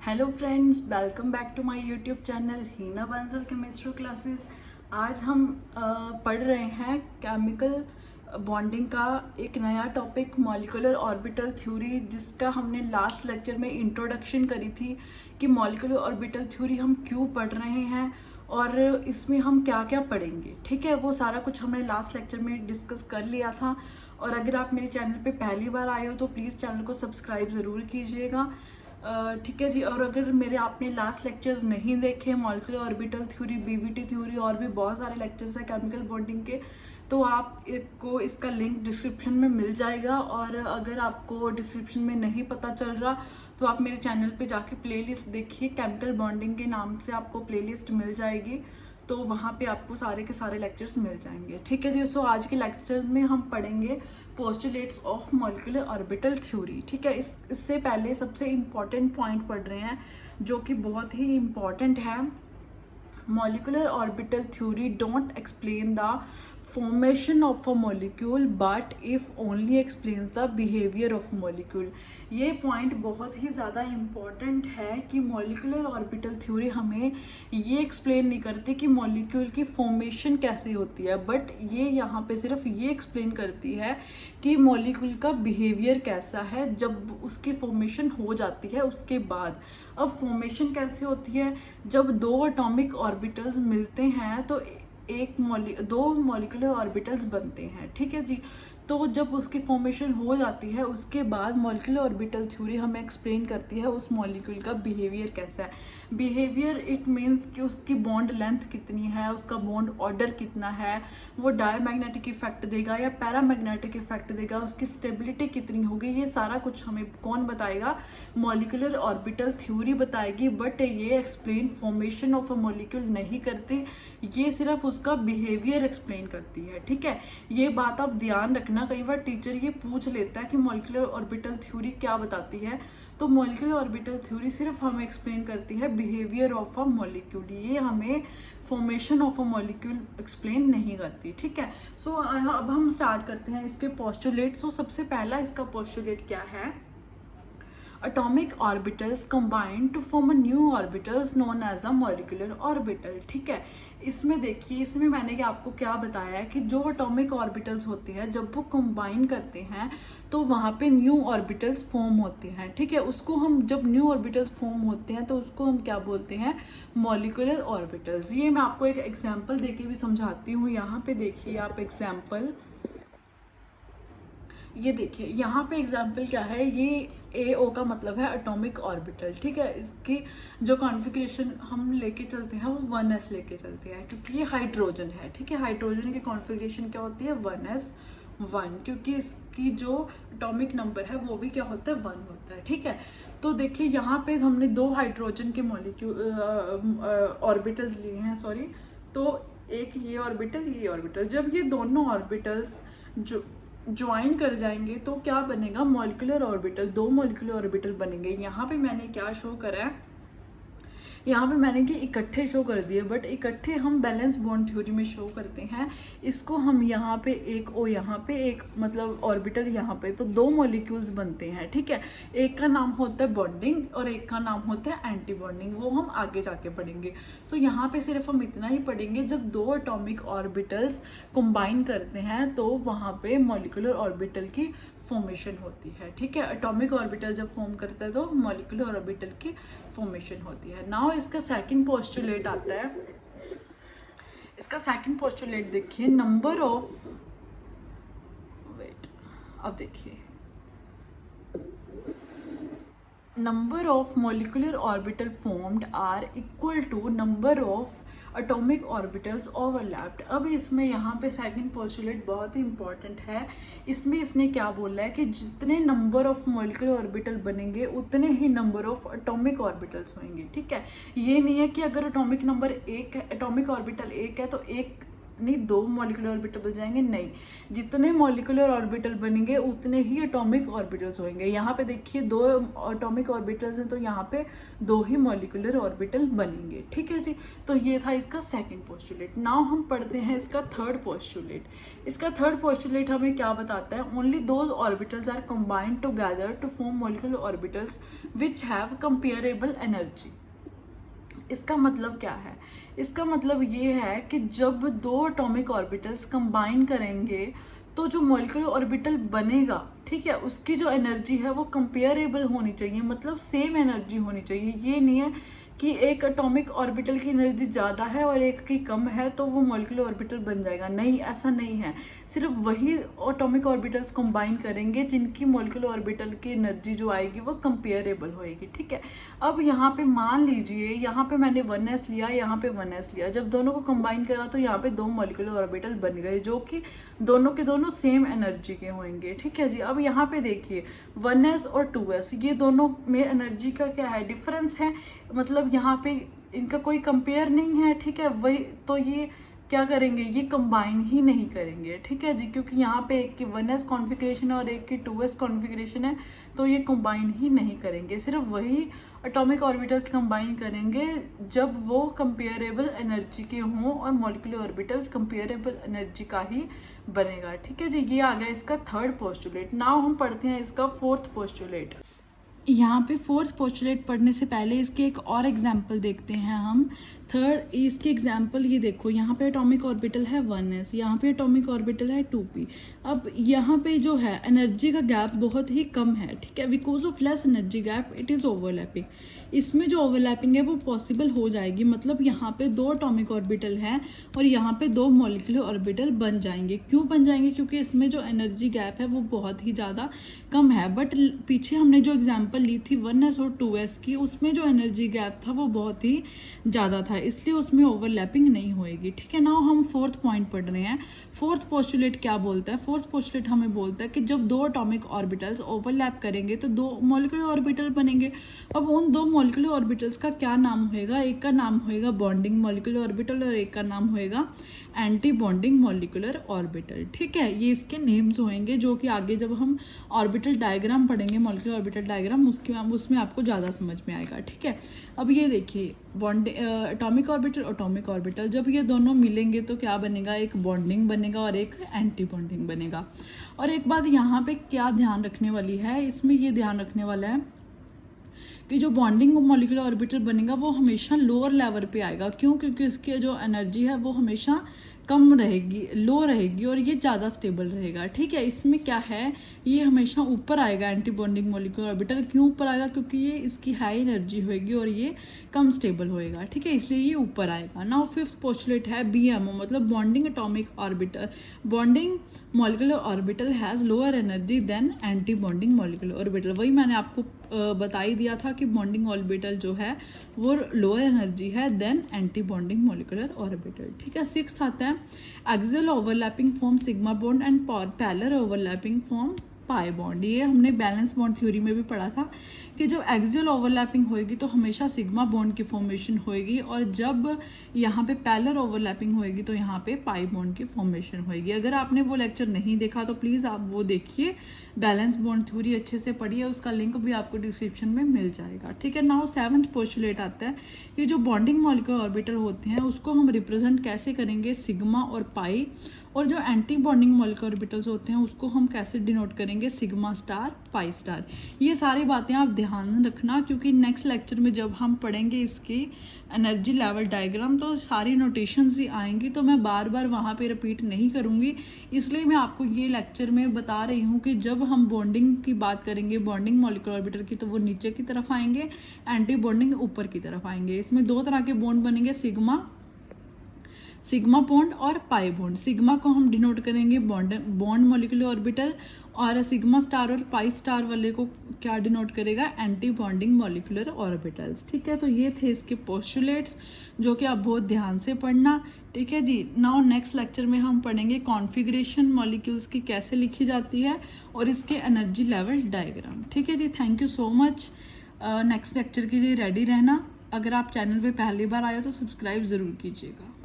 Hello friends, welcome back to my YouTube channel Heena Bansal chemistry classes. आज हम पढ़ रहे हैं केमिकल बॉन्डिंग का एक नया टॉपिक मॉलिक्यूलर ऑर्बिटल थ्योरी, जिसका हमने लास्ट लेक्चर में इंट्रोडक्शन करी थी कि मॉलिक्यूलर ऑर्बिटल थ्योरी हम क्यों पढ़ रहे हैं और इसमें हम क्या क्या पढ़ेंगे। ठीक है, वो सारा कुछ हमने लास्ट लेक्चर में डिस्कस कर लिया था। और अगर आप मेरे चैनल पे पहली बार आए हो तो प्लीज़ चैनल को सब्सक्राइब ज़रूर कीजिएगा। ठीक है जी। और अगर मेरे आपने लास्ट लेक्चर्स नहीं देखे molecular orbital theory, BBT theory और भी बहुत सारे लेक्चर्स हैं केमिकल बॉन्डिंग के, तो आपको इसका लिंक डिस्क्रिप्शन में मिल जाएगा। और अगर आपको डिस्क्रिप्शन में नहीं पता चल रहा तो आप मेरे चैनल पे जाके प्लेलिस्ट देखिए, केमिकल बॉन्डिंग के नाम से आपको प्लेलिस्ट मिल जाएगी, तो वहाँ पे आपको सारे के सारे लेक्चर्स मिल जाएंगे। ठीक है जी। सो आज के लेक्चर्स में हम पढ़ेंगे postulates of molecular orbital theory. ठीक है, इससे पहले सबसे इम्पॉर्टेंट पॉइंट पढ़ रहे हैं जो कि बहुत ही इम्पॉर्टेंट है। Molecular orbital theory don't explain the formation of a molecule but if only explains the behaviour of molecule. ये पॉइंट बहुत ही ज़्यादा इम्पॉर्टेंट है कि मॉलिक्यूलर ऑर्बिटल थ्योरी हमें ये एक्सप्लेन नहीं करती कि मॉलिक्यूल की फॉर्मेशन कैसे होती है, बट ये यहाँ पे सिर्फ ये एक्सप्लेन करती है कि मॉलिक्यूल का बिहेवियर कैसा है जब उसकी फॉर्मेशन हो जाती है उसके बाद। अब फॉर्मेशन कैसे होती है? जब दो एटॉमिक ऑर्बिटल्स मिलते हैं तो दो मॉलिक्यूलर ऑर्बिटल्स बनते हैं। ठीक है जी। तो जब उसकी फॉर्मेशन हो जाती है उसके बाद मॉलिक्यूलर ऑर्बिटल थ्योरी हमें एक्सप्लेन करती है उस मॉलिक्यूल का बिहेवियर कैसा है। बिहेवियर इट मीन्स कि उसकी बॉन्ड लेंथ कितनी है, उसका बॉन्ड ऑर्डर कितना है, वो डायमैग्नेटिक इफेक्ट देगा या पैरामैग्नेटिक इफेक्ट देगा, उसकी स्टेबिलिटी कितनी होगी, ये सारा कुछ हमें कौन बताएगा? मॉलिक्यूलर ऑर्बिटल थ्योरी बताएगी। बट ये explain formation of a molecule नहीं करती, ये सिर्फ उसका बिहेवियर एक्सप्लेन करती है। ठीक है, ये बात आप ध्यान रखना। कई बार टीचर ये पूछ लेता है कि मॉलिक्यूलर ऑर्बिटल थ्योरी क्या बताती है, तो मॉलिक्यूलर ऑर्बिटल थ्योरी सिर्फ हमें एक्सप्लेन करती है बिहेवियर ऑफ अ मॉलिक्यूल, ये हमें formation of a molecule explain नहीं करती। ठीक है। सो अब हम स्टार्ट करते हैं इसके पोस्टुलेट। सो सबसे पहला इसका पोस्टुलेट क्या है? atomic orbitals combine to form a new orbitals known as a molecular orbital। ठीक है, इसमें देखिए, इसमें मैंने आपको क्या बताया है कि जो एटॉमिक ऑर्बिटल्स होते हैं जब वो कंबाइन करते हैं तो वहाँ पे न्यू ऑर्बिटल्स फॉर्म होते हैं। ठीक है, उसको हम जब न्यू ऑर्बिटल्स फॉर्म होते हैं तो उसको हम क्या बोलते हैं? Molecular orbitals. ये मैं आपको एक एग्जांपल देके भी समझाती हूँ। यहाँ पे देखिए आप एग्जांपल, ये देखिए यहाँ पे एग्जाम्पल क्या है, ये AO का मतलब है एटॉमिक ऑर्बिटल। ठीक है, इसकी जो कॉन्फ़िगरेशन हम लेके चलते हैं वो 1s लेके चलते हैं क्योंकि ये हाइड्रोजन है। ठीक है, हाइड्रोजन की कॉन्फ़िगरेशन क्या होती है? 1s1, क्योंकि इसकी जो एटॉमिक नंबर है वो भी क्या होता है? 1 होता है। ठीक है, तो देखिए यहाँ पे हमने दो हाइड्रोजन के मॉलिक्यूल ऑर्बिटल्स लिए हैं, सॉरी, तो एक ये ऑर्बिटल, ये ऑर्बिटल, जब ये दोनों ऑर्बिटल्स जो ज्वाइन कर जाएंगे तो क्या बनेगा? Molecular orbital. दो मॉलिक्यूलर ऑर्बिटल बनेंगे। यहाँ पे मैंने क्या शो करा है? यहाँ पे मैंने कि इकट्ठे शो कर दिए, बट इकट्ठे हम बैलेंस बॉन्ड थ्योरी में शो करते हैं। इसको हम यहाँ पे एक ओ, यहाँ पे एक मतलब ऑर्बिटल, यहाँ पे तो दो मॉलिक्यूल्स बनते हैं। ठीक है, एक का नाम होता है बॉन्डिंग और एक का नाम होता है एंटी बॉन्डिंग, वो हम आगे जाके पढ़ेंगे। सो यहाँ पे सिर्फ हम इतना ही पढ़ेंगे, जब दो एटॉमिक ऑर्बिटल्स कंबाइन करते हैं तो वहाँ पे मॉलिक्यूलर ऑर्बिटल की फॉर्मेशन होती है। ठीक है, एटॉमिक ऑर्बिटल जब फॉर्म करता है तो मॉलिक्यूलर ऑर्बिटल की फॉर्मेशन होती है। नाउ इसका सेकंड पोस्टुलेट आता है। इसका सेकंड पोस्टुलेट देखिए, नंबर ऑफ, वेट, अब देखिए, number of molecular orbital formed are equal to number of atomic orbitals overlapped। अब इसमें यहाँ पे सेकंड पोस्टुलेट बहुत ही इंपॉर्टेंट है। इसमें इसने क्या बोला है कि जितने नंबर ऑफ मॉलिक्यूलर ऑर्बिटल बनेंगे उतने ही नंबर ऑफ एटॉमिक ऑर्बिटल्स होंगे। ठीक है, ये नहीं है कि अगर एटॉमिक नंबर एक है, एटॉमिक ऑर्बिटल एक है तो एक नहीं 2 मॉलिक्यूलर ऑर्बिटल बन जाएंगे, नहीं, जितने मॉलिक्यूलर ऑर्बिटल बनेंगे उतने ही एटॉमिक ऑर्बिटल्स होंगे। यहाँ पे देखिए 2 एटॉमिक ऑर्बिटल्स हैं तो यहाँ पे 2 ही मॉलिक्यूलर ऑर्बिटल बनेंगे। ठीक है जी, तो ये था इसका सेकंड पोस्टुलेट। नाउ हम पढ़ते हैं इसका थर्ड पोस्टुलेट। इसका थर्ड पोस्टुलेट हमें क्या बताता है? Only those orbitals are combined together to form molecular orbitals which have comparable energy. इसका मतलब क्या है? इसका मतलब ये है कि जब 2 एटॉमिक ऑर्बिटल्स कंबाइन करेंगे तो जो मॉलिक्यूलर ऑर्बिटल बनेगा, ठीक है, उसकी जो एनर्जी है वो कंपेरेबल होनी चाहिए, मतलब सेम एनर्जी होनी चाहिए। ये नहीं है कि एक एटॉमिक ऑर्बिटल की एनर्जी ज़्यादा है और एक की कम है तो वो मॉलिक्यूलर ऑर्बिटल बन जाएगा, नहीं, ऐसा नहीं है। सिर्फ वही एटॉमिक ऑर्बिटल्स कंबाइन करेंगे जिनकी मॉलिक्यूलर ऑर्बिटल की एनर्जी जो आएगी वो कंपेरेबल होएगी। ठीक है, अब यहाँ पे मान लीजिए यहाँ पे मैंने 1s लिया, यहाँ पे 1s लिया, जब दोनों को कंबाइन करा तो यहाँ पे 2 मॉलिक्यूलर ऑर्बिटल बन गए जो कि दोनों के दोनों सेम एनर्जी के होंगे। ठीक है जी, अब यहाँ पे देखिए 1s और 2s, ये दोनों में एनर्जी का क्या है? डिफरेंस है, मतलब यहाँ पे इनका कोई कंपेयर नहीं है। ठीक है, वही तो ये क्या करेंगे? ये कंबाइन ही नहीं करेंगे। ठीक है जी, क्योंकि यहाँ पे एक की 1s कॉन्फ़िगरेशन है और एक की 2s कॉन्फ़िगरेशन है, तो ये कंबाइन ही नहीं करेंगे। सिर्फ वही एटॉमिक ऑर्बिटल्स कंबाइन करेंगे जब वो कंपेरेबल एनर्जी के हों और मॉलिक्यूलर ऑर्बिटल्स कंपेरेबल एनर्जी का ही बनेगा। ठीक है जी, ये आ गया इसका थर्ड पोस्टुलेट। नाउ हम पढ़ते हैं इसका फोर्थ पोस्टुलेट। यहाँ पे फोर्थ पोस्टुलेट पढ़ने से पहले इसके एक और एग्जाम्पल देखते हैं हम। थर्ड इसकी एग्जाम्पल ये देखो, यहाँ पे एटॉमिक ऑर्बिटल है 1s, यहाँ पे एटॉमिक ऑर्बिटल है 2p। अब यहाँ पे जो है एनर्जी का गैप बहुत ही कम है। ठीक है, because of less energy gap it is overlapping. इसमें जो ओवरलैपिंग है वो पॉसिबल हो जाएगी, मतलब यहाँ पे 2 एटॉमिक ऑर्बिटल हैं और यहाँ पे 2 मॉलिक्यूलर ऑर्बिटल बन जाएंगे। क्यों बन जाएंगे? क्योंकि इसमें जो एनर्जी गैप है वो बहुत ही ज़्यादा कम है। बट पीछे हमने जो एग्जाम्पल ली थी 1s और 2s की, उसमें जो एनर्जी गैप था वो बहुत ही ज़्यादा था, इसलिए उसमें ओवरलैपिंग नहीं होएगी। ठीक है, नाउ हम फोर्थ पॉइंट पढ़ रहे हैं। फोर्थ पोस्टुलेट क्या बोलता है? फोर्थ पोस्टुलेट हमें बोलता है कि जब 2 एटॉमिक ऑर्बिटल्स ओवरलैप करेंगे तो 2 मॉलिक्यूलर ऑर्बिटल बनेंगे। अब उन 2 मॉलिक्यूलर ऑर्बिटल्स का क्या नाम होएगा? एक का नाम होएगा बॉन्डिंग मॉलिक्यूलर ऑर्बिटल और एक का नाम होएगा एंटी बॉन्डिंग मॉलिक्यूलर ऑर्बिटल। ठीक है, ये इसके नेम्स होंगे जो कि आगे जब हम ऑर्बिटल डायग्राम पढ़ेंगे, मॉलिक्यूलर ऑर्बिटल डायग्राम, उसमें आपको ज़्यादा समझ में आएगा। ठीक है, अब ये देखिए एटॉमिक ऑर्बिटल एटॉमिक ऑर्बिटल जब ये दोनों मिलेंगे तो क्या बनेगा? एक बॉन्डिंग बनेगा और एक एंटी बॉन्डिंग बनेगा। और एक बात यहाँ पे क्या ध्यान रखने वाली है, इसमें ये ध्यान रखने वाला है कि जो बॉन्डिंग मॉलिक्यूलर ऑर्बिटल बनेगा वो हमेशा लोअर लेवल पे आएगा। क्यों? क्योंकि इसकी जो एनर्जी है वो हमेशा कम रहेगी, लो रहेगी और ये ज़्यादा स्टेबल रहेगा। ठीक है, इसमें क्या है, ये हमेशा ऊपर आएगा एंटी बॉन्डिंग मॉलिक्यूलर ऑर्बिटल। क्यों ऊपर आएगा? क्योंकि ये इसकी हाई एनर्जी होएगी और ये कम स्टेबल होएगा। ठीक है, इसलिए ये ऊपर आएगा। नाउ फिफ्थ पोस्टुलेट है BMO, मतलब bonding atomic orbital, bonding molecular orbital has lower energy than anti bonding molecular orbital. वही मैंने आपको बता ही दिया था कि बॉन्डिंग ऑर्बिटल जो है वो लोअर एनर्जी है than anti bonding molecular orbital. ठीक है, सिक्स्थ आता है axial overlapping form sigma bond and parallel overlapping form pi bond. ये हमने बैलेंस बॉन्ड थ्योरी में भी पढ़ा था कि जब एक्सियल ओवरलैपिंग होएगी तो हमेशा सिग्मा बॉन्ड की फॉर्मेशन होएगी और जब यहाँ पे पैरेलल ओवरलैपिंग होएगी तो यहाँ पे पाई बॉन्ड की फॉर्मेशन होएगी। अगर आपने वो लेक्चर नहीं देखा तो प्लीज़ आप वो देखिए, बैलेंस बॉन्ड थ्योरी अच्छे से पढ़िए, उसका लिंक भी आपको डिस्क्रिप्शन में मिल जाएगा। ठीक है, नाउ सेवंथ पोस्टुलेट आता है कि जो बॉन्डिंग मॉलिक्यूलर ऑर्बिटल होते हैं उसको हम रिप्रेजेंट कैसे करेंगे? सिग्मा और पाई। और जो एंटी बॉन्डिंग मॉलिक्यूलर ऑर्बिटल्स होते हैं उसको हम कैसे डिनोट करेंगे? Sigma star, pi star. ये सारी बातें आप ध्यान रखना क्योंकि नेक्स्ट लेक्चर में जब हम पढ़ेंगे इसकी एनर्जी लेवल डायग्राम तो सारी नोटेशंस ही आएंगी, तो मैं बार बार वहाँ पे रिपीट नहीं करूँगी। इसलिए मैं आपको ये लेक्चर में बता रही हूँ कि जब हम बॉन्डिंग की बात करेंगे, बॉन्डिंग मॉलिक्यूलर ऑर्बिटल की, तो वो नीचे की तरफ आएंगे, एंटी बॉन्डिंग ऊपर की तरफ आएंगे। इसमें 2 तरह के बॉन्ड बनेंगे, सिग्मा बॉन्ड और पाई बॉन्ड। सिग्मा को हम डिनोट करेंगे बॉन्ड मॉलिक्यूलर ऑर्बिटल और सिग्मा स्टार और पाई स्टार वाले को क्या डिनोट करेगा? Anti bonding molecular orbitals. ठीक है, तो ये थे इसके पोस्टुलेट्स जो कि आप बहुत ध्यान से पढ़ना। ठीक है जी, नाउ नेक्स्ट लेक्चर में हम पढ़ेंगे कॉन्फ़िगरेशन मॉलिक्यूल्स की कैसे लिखी जाती है और इसके एनर्जी लेवल डायग्राम। ठीक है जी, thank you so much. Next lecture के लिए रेडी रहना। अगर आप चैनल पे पहली बार आए हो तो सब्सक्राइब ज़रूर कीजिएगा।